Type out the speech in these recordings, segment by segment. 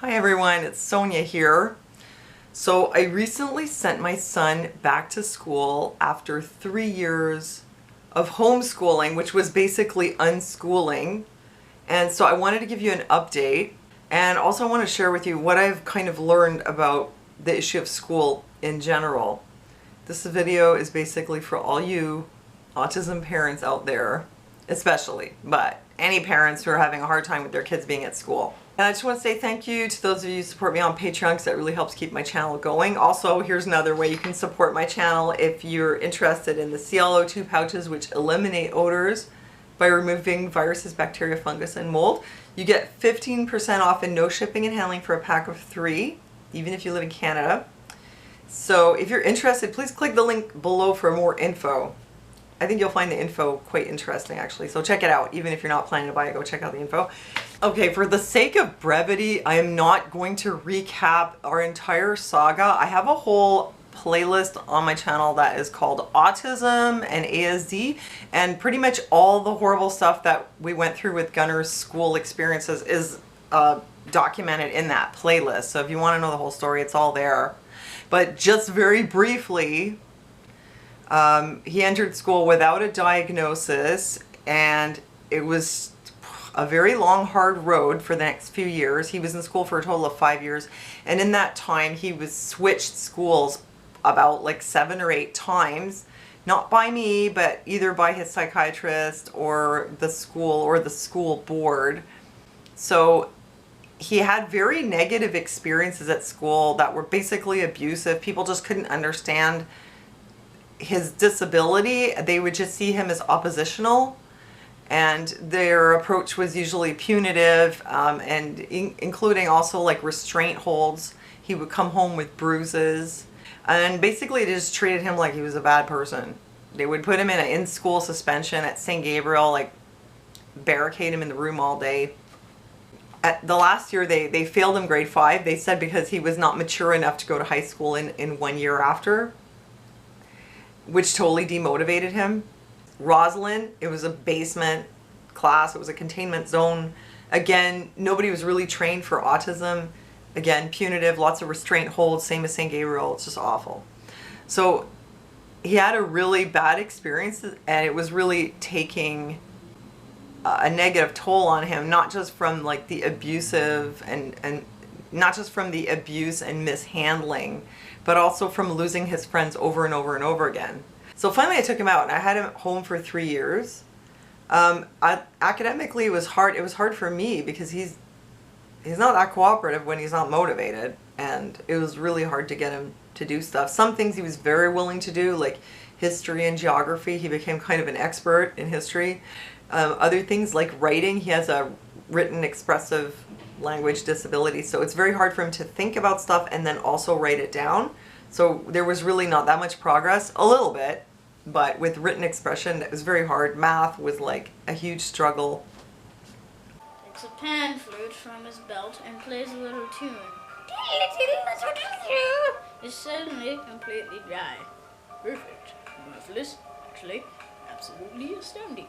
Hi everyone, it's Sonia here. So I recently sent my son back to school after 3 years of homeschooling, which was basically unschooling. And so I wanted to give you an update, and also I want to share with you what I've kind of learned about the issue of school in general. This video is basically for all you autism parents out there, especially, but any parents who are having a hard time with their kids being at school. And I just want to say thank you to those of you who support me on Patreon, because that really helps keep my channel going. Also, here's another way you can support my channel if you're interested in the CLO2 pouches, which eliminate odors by removing viruses, bacteria, fungus, and mold. You get 15% off and no shipping and handling for a pack of 3, even if you live in Canada. So if you're interested, please click the link below for more info. I think you'll find the info quite interesting, actually. So check it out. Even if you're not planning to buy it, go check out the info. Okay, for the sake of brevity, I am not going to recap our entire saga. I have a whole playlist on my channel that is called Autism and ASD, and pretty much all the horrible stuff that we went through with Gunner's school experiences is documented in that playlist. So if you want to know the whole story, it's all there. But just very briefly, he entered school without a diagnosis, and it was a very long, hard road for the next few years. He was in school for a total of 5 years, and in that time he was switched schools about like 7 or 8 times, not by me, but either by his psychiatrist or the school board. So he had very negative experiences at school that were basically abusive. People just couldn't understand his disability. They would just see him as oppositional, and their approach was usually punitive, and including also like restraint holds. He would come home with bruises, and basically they just treated him like he was a bad person. They would put him in an in-school suspension at St. Gabriel, like barricade him in the room all day. At the last year they failed him grade 5. They said because he was not mature enough to go to high school in 1 year after, which totally demotivated him. Rosalind, it was a basement class. It was a containment zone. Again, nobody was really trained for autism. Again, punitive, lots of restraint holds, same as St. Gabriel. It's just awful. So he had a really bad experience, and it was really taking a negative toll on him, not just from like the abusive and not just from the abuse and mishandling, but also from losing his friends over and over and over again. So finally I took him out, and I had him home for 3 years. Academically it was hard. It was hard for me because he's not that cooperative when he's not motivated, and it was really hard to get him to do stuff. Some things he was very willing to do, like history and geography. He became kind of an expert in history. Other things like writing, he has a written expressive language disability, so it's very hard for him to think about stuff and then also write it down. So there was really not that much progress, a little bit, but with written expression it was very hard. Math was like a huge struggle. Takes a pan flute from his belt and plays a little tune. Is suddenly completely dry. Perfect. Marvelous. Actually, absolutely astounding.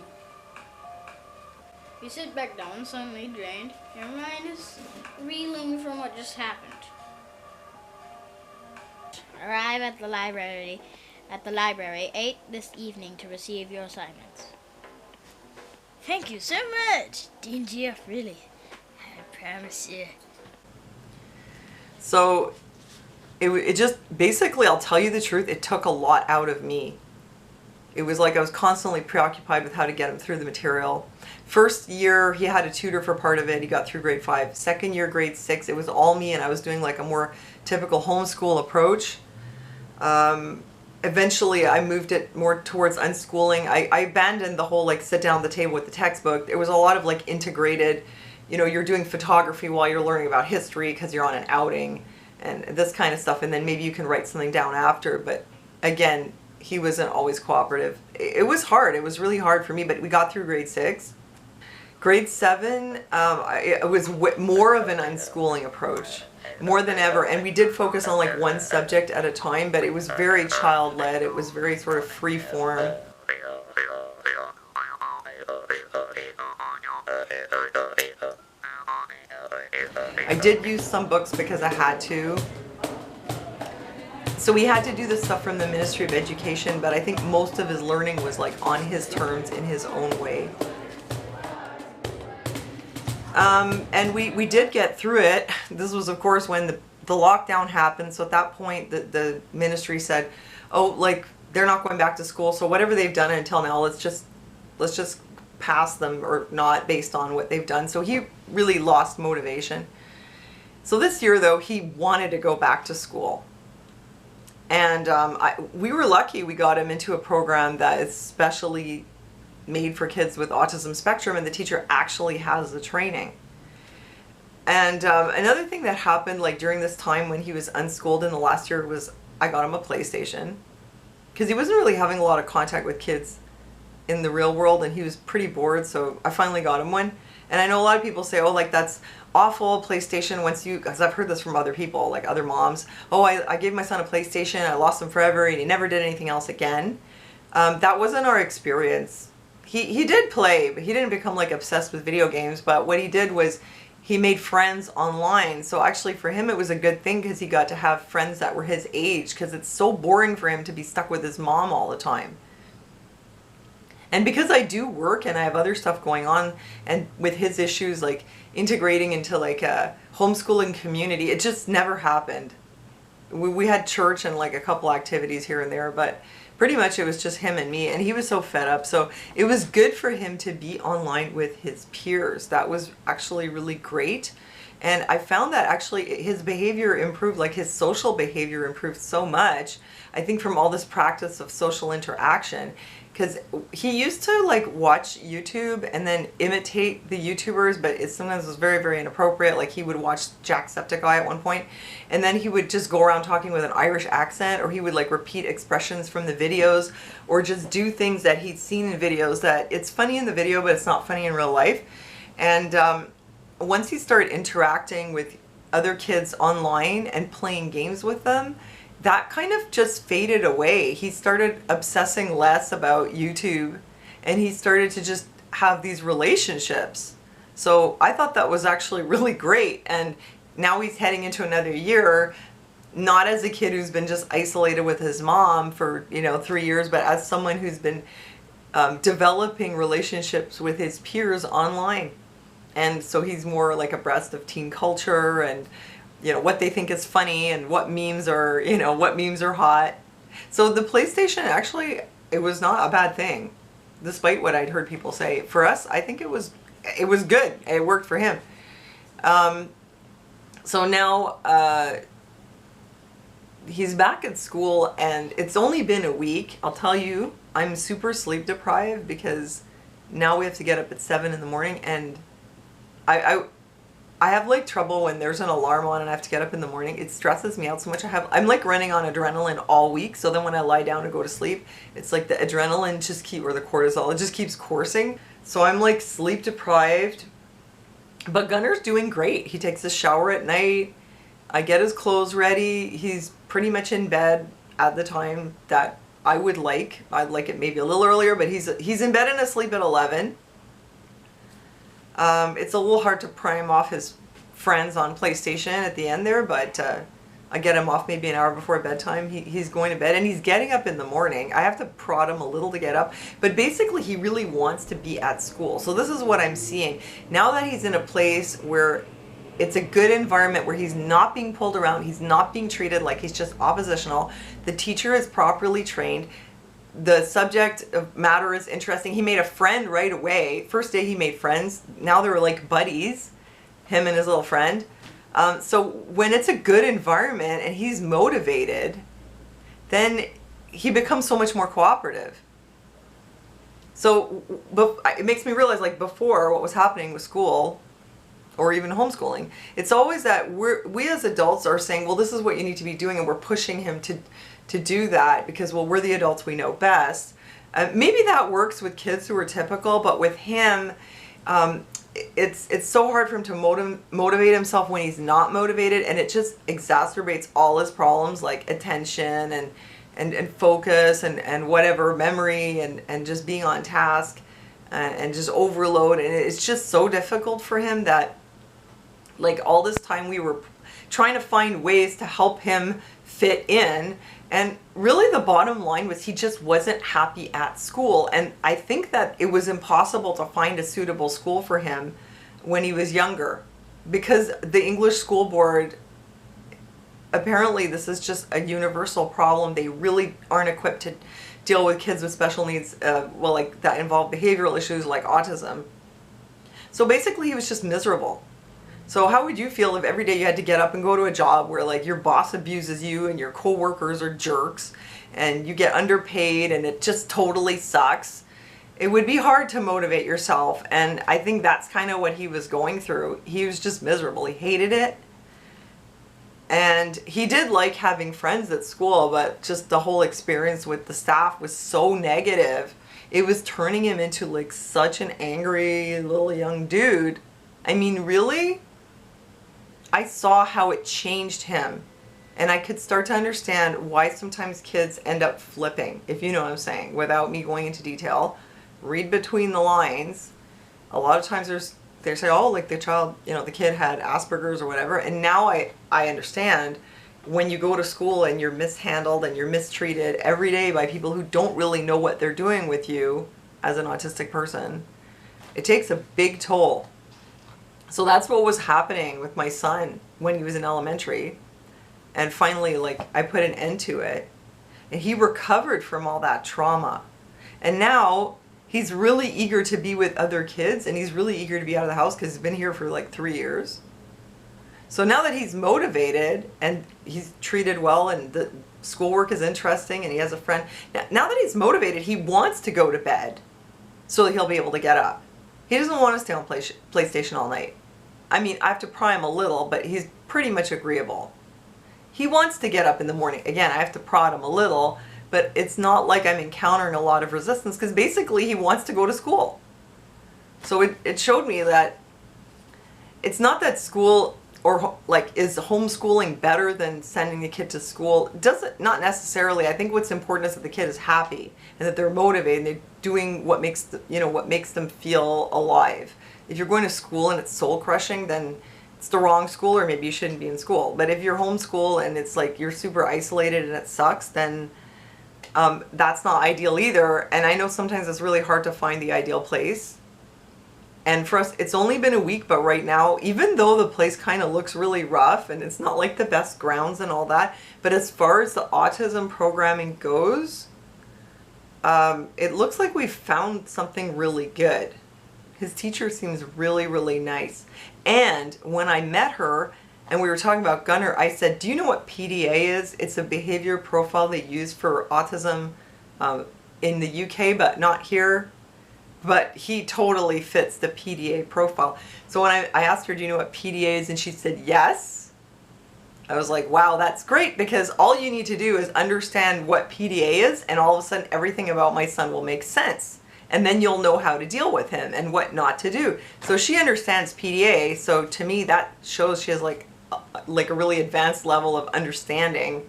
You sit back down, suddenly drained. Your mind is reeling from what just happened. Arrive at the library 8 this evening to receive your assignments. Thank you so much, Dean Geoff, really. I promise you. So it just, basically, I'll tell you the truth, it took a lot out of me. It was like I was constantly preoccupied with how to get him through the material. First year, he had a tutor for part of it. He got through grade 5. Second year, grade 6, it was all me, and I was doing like a more typical homeschool approach. Eventually, I moved it more towards unschooling. I abandoned the whole like sit down at the table with the textbook. There was a lot of like integrated, you know, you're doing photography while you're learning about history because you're on an outing and this kind of stuff, and then maybe you can write something down after. But again, he wasn't always cooperative. It was hard. It was really hard for me, but we got through grade 6. Grade 7, it was more of an unschooling approach, more than ever. And we did focus on like one subject at a time, but it was very child-led. It was very sort of free-form. I did use some books because I had to. So we had to do this stuff from the Ministry of Education, but I think most of his learning was like on his terms in his own way. And we did get through it. This was, of course, when the lockdown happened. So at that point, the ministry said, oh, like, they're not going back to school. So whatever they've done until now, let's just pass them or not based on what they've done. So he really lost motivation. So this year, though, he wanted to go back to school. And we were lucky we got him into a program that is specially made for kids with autism spectrum, and the teacher actually has the training. And another thing that happened like during this time when he was unschooled in the last year was I got him a PlayStation, because he wasn't really having a lot of contact with kids in the real world, and he was pretty bored, so I finally got him one. And I know a lot of people say, oh, like, that's awful, PlayStation, once you, because I've heard this from other people, like other moms, oh, I gave my son a PlayStation, I lost him forever, and he never did anything else again. That wasn't our experience. He did play, but he didn't become like obsessed with video games, but what he did was he made friends online. So actually for him it was a good thing, because he got to have friends that were his age, because it's so boring for him to be stuck with his mom all the time. And because I do work and I have other stuff going on, and with his issues, like integrating into like a homeschooling community, it just never happened. We had church and like a couple activities here and there, but pretty much it was just him and me, and he was so fed up. So it was good for him to be online with his peers. That was actually really great. And I found that actually his behavior improved, like his social behavior improved so much, I think, from all this practice of social interaction. Because he used to like watch YouTube and then imitate the YouTubers, but it sometimes was very, very inappropriate. Like he would watch Jacksepticeye at one point, and then he would just go around talking with an Irish accent, or he would like repeat expressions from the videos, or just do things that he'd seen in videos that it's funny in the video, but it's not funny in real life. And once he started interacting with other kids online and playing games with them, that kind of just faded away. He started obsessing less about YouTube, and he started to just have these relationships. So I thought that was actually really great. And now he's heading into another year, not as a kid who's been just isolated with his mom for 3 years, but as someone who's been developing relationships with his peers online. And so he's more like abreast of teen culture and what they think is funny and what memes are, what memes are hot. So the PlayStation, actually, it was not a bad thing, despite what I'd heard people say. For us, I think it was good. It worked for him. So now he's back at school, and it's only been a week. I'll tell you, I'm super sleep deprived, because now we have to get up at 7 in the morning, and I have like trouble when there's an alarm on and I have to get up in the morning. It stresses me out so much. I'm like running on adrenaline all week. So then when I lie down to go to sleep, it's like the adrenaline or the cortisol, it just keeps coursing. So I'm like sleep deprived. But Gunner's doing great. He takes a shower at night. I get his clothes ready. He's pretty much in bed at the time that I would like. I'd like it maybe a little earlier, but he's in bed and asleep at 11. It's a little hard to prime off his friends on PlayStation at the end there, but I get him off maybe an hour before bedtime. He's going to bed, and he's getting up in the morning. I have to prod him a little to get up, but basically he really wants to be at school. So this is what I'm seeing. Now that he's in a place where it's a good environment, where he's not being pulled around, he's not being treated like he's just oppositional, the teacher is properly trained, the subject of matter is interesting. He made a friend right away. First day he made friends. Now they're like buddies, him and his little friend. So when it's a good environment and he's motivated, then he becomes so much more cooperative. So it makes me realize, like, before, what was happening with school or even homeschooling, it's always that we as adults are saying, well, this is what you need to be doing, and we're pushing him to do that because, well, we're the adults, we know best. Maybe that works with kids who are typical, but with him, it's so hard for him to motivate himself when he's not motivated, and it just exacerbates all his problems, like attention and focus and whatever, memory and just being on task and just overload. And it's just so difficult for him that Like all this time we were trying to find ways to help him fit in, and really the bottom line was he just wasn't happy at school. And I think that it was impossible to find a suitable school for him when he was younger, because the English school board, apparently this is just a universal problem. They really aren't equipped to deal with kids with special needs, well, like that involve behavioral issues like autism. So basically he was just miserable. So how would you feel if every day you had to get up and go to a job where like your boss abuses you and your coworkers are jerks and you get underpaid and it just totally sucks? It would be hard to motivate yourself, and I think that's kind of what he was going through. He was just miserable. He hated it. And he did like having friends at school, but just the whole experience with the staff was so negative. It was turning him into like such an angry little young dude. I mean, really? I saw how it changed him, and I could start to understand why sometimes kids end up flipping, if you know what I'm saying, without me going into detail. Read between the lines. A lot of times they say, oh, like the child, you know, the kid had Asperger's or whatever, and now I understand when you go to school and you're mishandled and you're mistreated every day by people who don't really know what they're doing with you as an autistic person, it takes a big toll. So that's what was happening with my son when he was in elementary. And finally, like, I put an end to it. And he recovered from all that trauma. And now he's really eager to be with other kids, and he's really eager to be out of the house because he's been here for like 3 years. So now that he's motivated and he's treated well and the schoolwork is interesting and he has a friend, now that he's motivated, he wants to go to bed so that he'll be able to get up. He doesn't want to stay on PlayStation all night. I mean, I have to pry him a little, but he's pretty much agreeable. He wants to get up in the morning. Again, I have to prod him a little, but it's not like I'm encountering a lot of resistance because basically he wants to go to school. So it showed me that it's not that school or like is homeschooling better than sending the kid to school. Doesn't, not necessarily. I think what's important is that the kid is happy and that they're motivated and they're doing what makes what makes them feel alive. If you're going to school and it's soul crushing, then it's the wrong school, or maybe you shouldn't be in school. But if you're homeschool and it's like you're super isolated and it sucks, then that's not ideal either. And I know sometimes it's really hard to find the ideal place. And for us, it's only been a week, but right now, even though the place kind of looks really rough and it's not like the best grounds and all that, but as far as the autism programming goes, it looks like we've found something really good. His teacher seems really, really nice. And when I met her and we were talking about Gunnar, I said, do you know what PDA is? It's a behavior profile they use for autism in the UK, but not here. But he totally fits the PDA profile. So when I asked her, do you know what PDA is? And she said, yes. I was like, wow, that's great, because all you need to do is understand what PDA is, and all of a sudden everything about my son will make sense. And then you'll know how to deal with him and what not to do. So she understands PDA, so to me that shows she has like a really advanced level of understanding.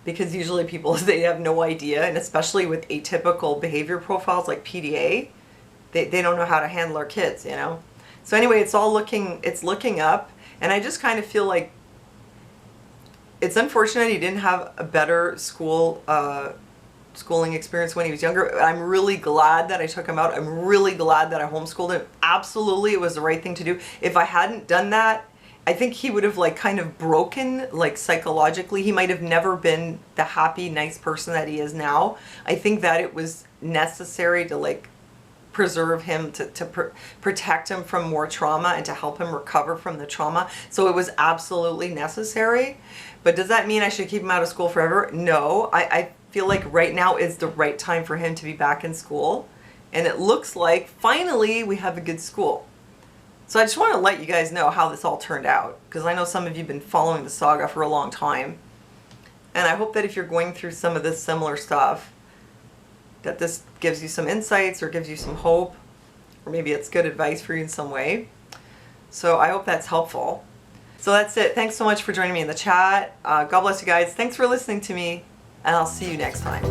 Because usually people, they have no idea, and especially with atypical behavior profiles like PDA, they don't know how to handle our kids, you know? So anyway, it's looking up, and I just kind of feel like it's unfortunate he didn't have a better schooling experience when he was younger. I'm really glad that I took him out. I'm really glad that I homeschooled him. Absolutely, it was the right thing to do. If I hadn't done that, I think he would have like kind of broken, like psychologically. He might have never been the happy, nice person that he is now. I think that it was necessary to like preserve him, to protect him from more trauma and to help him recover from the trauma. So it was absolutely necessary. But does that mean I should keep him out of school forever? No, I feel like right now is the right time for him to be back in school. And it looks like finally we have a good school. So I just want to let you guys know how this all turned out, because I know some of you have been following the saga for a long time. And I hope that if you're going through some of this similar stuff, that this gives you some insights or gives you some hope, or maybe it's good advice for you in some way. So I hope that's helpful. So that's it. Thanks so much for joining me in the chat. God bless you guys. Thanks for listening to me, and I'll see you next time.